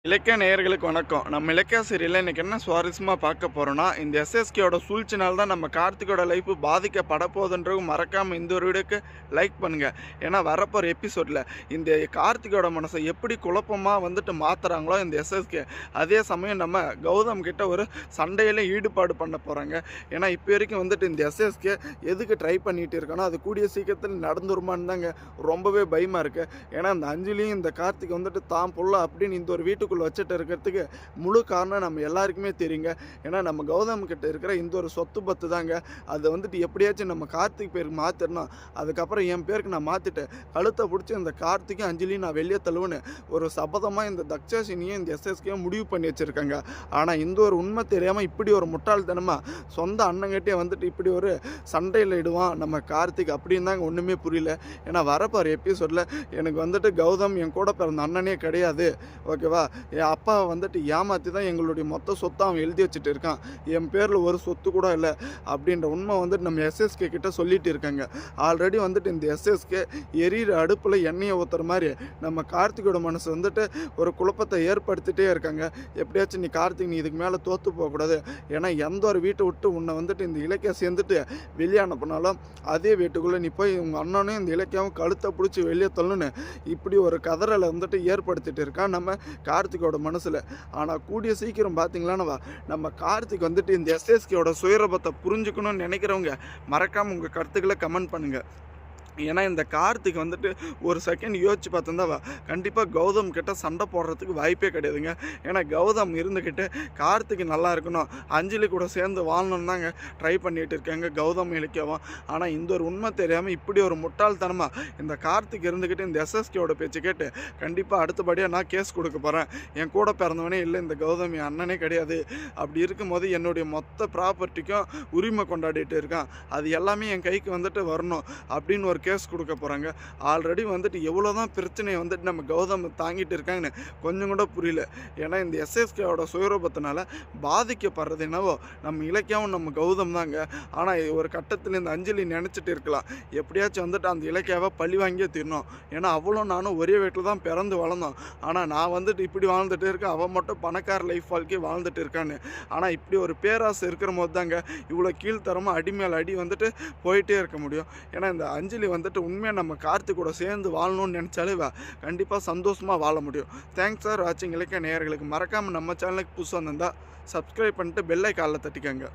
இலக்கிய நேயர்களுக்கு வணக்கம். நம்ம இலக்கிய சீரியல்ல இன்னைக்கு என்ன சுவாரஸ்யமா பார்க்க போறோம்னா, இந்த எஸ்எஸ்கேயோட சூழ்ச்சினால தான் நம்ம கார்த்திகோட லைஃப் பாதிக்கப்பட போகுதுன்றது மறக்காம இந்த ஒரு வீடியோக்கு லைக் பண்ணுங்க. ஏன்னா வரப்போற எபிசோட்ல இந்த கார்த்திகோட மனசை எப்படி குழப்பமா மாத்துறாங்களோ இந்த எஸ்எஸ்கே, அதே சமயம் நம்ம கௌதம் கிட்ட ஒரு சண்டையில ஈடுபாடு பண்ண போறாங்க. ஏன்னா இப்போ வரைக்கும் இந்த எஸ்எஸ்கே எதுக்கு ட்ரை பண்ணிட்டு இருக்கானோ அது கூடிய சீக்கிரத்தில் நடந்துருமான்னு தாங்க ரொம்பவே பயமா இருக்கு. ஏன்னா அந்த அஞ்சலியும் இந்த கார்த்திக் தான் புள்ள அப்படின்னு இந்த ஒரு வீட்டுக்கு வச்சுட்டு இருக்கிறதுக்கு முழு காரணம் நம்ம எல்லாருக்குமே தெரியுங்க. ஏன்னா நம்ம கௌதம் கிட்ட இருக்கிற இந்த ஒரு சொத்து பத்து தாங்க. அதை எப்படியாச்சும் நம்ம கார்த்திக் பேருக்கு மாத்திரணும். அதுக்கப்புறம் என் பேருக்கு நான் மாத்திட்டேன், கழுத்தை பிடிச்சி இந்த கார்த்திக்கும் அஞ்சலியும் நான் வெளியே தள்ளுவேன்னு ஒரு சபதமாக இந்த தக்ஷாசினியும் இந்த எஸ்எஸ்கேயும் முடிவு பண்ணி வச்சிருக்காங்க. ஆனால் இந்த ஒரு உண்மை தெரியாமல் இப்படி ஒரு முட்டாள்தனமா சொந்த அண்ணங்கிட்டே இப்படி ஒரு சண்டையில் இடுவான் நம்ம கார்த்திக் அப்படின்னு தாங்க ஒன்றுமே புரியல. ஏன்னா வரப்பாரு எபிசோடில் எனக்கு கௌதம் என் கூட பிறந்த அண்ணனே கிடையாது, ஓகேவா? என் அப்பா ஏமாற்றி தான் எங்களுடைய மொத்த சொத்தை அவன் எழுதி வச்சுட்டு இருக்கான், என் பேரில் ஒரு சொத்து கூட இல்லை அப்படின்ற உண்மை நம்ம எஸ்எஸ்கே கிட்ட சொல்லிட்டு இருக்காங்க. ஆல்ரெடி இந்த எஸ்எஸ்கே எரியிற அடுப்பில் எண்ணெயை ஊற்றுற மாதிரி நம்ம கார்த்திகோட மனசு ஒரு குழப்பத்தை ஏற்படுத்திட்டே இருக்காங்க. எப்படியாச்சும் நீ கார்த்திக் நீ இதுக்கு மேலே தோற்று போகக்கூடாது, ஏன்னா எந்த ஒரு வீட்டை விட்டு உன்னை இந்த இலக்கியம் சேர்ந்துட்டு வெளியே அனுப்பினாலும் அதே வீட்டுக்குள்ளே நீ போய் உங்கள் அண்ணனும் இந்த இலக்கியாவும் கழுத்தை பிடிச்சி வெளியே தள்ளுன்னு இப்படி ஒரு கதறலை ஏற்படுத்திட்டு இருக்கான் நம்ம கார்த்திகோட மனசில். ஆனால் கூடிய சீக்கிரம் பார்த்தீங்களானவா நம்ம கார்த்திக் இந்த எஸ்எஸ்கேயோட சுயரபத்தை புரிஞ்சுக்கணும்னு நினைக்கிறவங்க மறக்காமல் உங்கள் கருத்துக்களை கமெண்ட் பண்ணுங்கள். ஏன்னா இந்த கார்த்திக் ஒரு செகண்ட் யோசிச்சு பார்த்துருந்தா கண்டிப்பாக கௌதம் கிட்ட சண்டை போடுறதுக்கு வாய்ப்பே கிடையாதுங்க. ஏன்னா கௌதம் இருந்துக்கிட்டு கார்த்திக் நல்லா இருக்கணும், அஞ்சலி கூட சேர்ந்து வாழணும்னு தாங்க ட்ரை பண்ணிகிட்டு இருக்காங்க கௌதம் இலக்கியவும். ஆனால் இந்த ஒரு உண்மை தெரியாமல் இப்படி ஒரு முட்டாள்தனமாக இந்த கார்த்திக் இருந்துக்கிட்டு இந்த எஸ்எஸ்கேயோட பேச்சு கேட்டு கண்டிப்பாக அடுத்தபடியாக நான் கேஸ் கொடுக்க போகிறேன், என் கூட பிறந்தவனே இல்லை இந்த கௌதம் என் அண்ணனே கிடையாது, அப்படி இருக்கும்போது என்னுடைய மொத்த ப்ராப்பர்ட்டிக்கும் உரிமை கொண்டாடிட்டு இருக்கான், அது எல்லாமே என் கைக்கு வரணும் அப்படின்னு ஒரு கேஸ் கொடுக்க போகிறாங்க. ஆல்ரெடி எவ்வளோ தான் பிரச்சனையை நம்ம கௌதம் தாங்கிட்டு இருக்காங்கன்னு கொஞ்சம் கூட புரியல. ஏன்னா இந்த எஸ்எஸ்கேவோட சுயரூபத்தினால பாதிக்கப்படுறது என்னவோ நம்ம இலக்கியாவும் நம்ம கௌதம் தாங்க. ஆனால் ஒரு கட்டத்தில் இந்த அஞ்சலி நினச்சிட்டு இருக்கலாம், எப்படியாச்சும் அந்த இலக்கியாவை பழி வாங்கியே தீரணும், ஏன்னா அவ்வளோ நானும் ஒரே வீட்டில் தான் பிறந்து வளர்ந்தோம், ஆனால் நான் இப்படி வாழ்ந்துட்டு இருக்கேன், அவன் மட்டும் பணக்கார லைஃப் வாழ்க்கையை வாழ்ந்துட்டு இருக்கான்னு. ஆனால் இப்படி ஒரு பேராசை இருக்கிற போது தாங்க இவ்வளோ கீழ்த்தரமாக அடி மேல் அடி போயிட்டே இருக்க முடியும். ஏன்னா இந்த அஞ்சலி உண்மையாக நம்ம கார்த்திக் கூட சேர்ந்து வாழணும்னு நினச்சாலே கண்டிப்பாக சந்தோஷமாக வாழ முடியும். தேங்க்ஸ் ஃபார் வாட்சிங். இலக்கிய நேயர்களுக்கு மறக்காமல் நம்ம சேனலுக்கு புதுசாக இருந்தால் சப்ஸ்கிரைப் பண்ணிட்டு பெல் ஐகானில் தட்டிக்கங்க.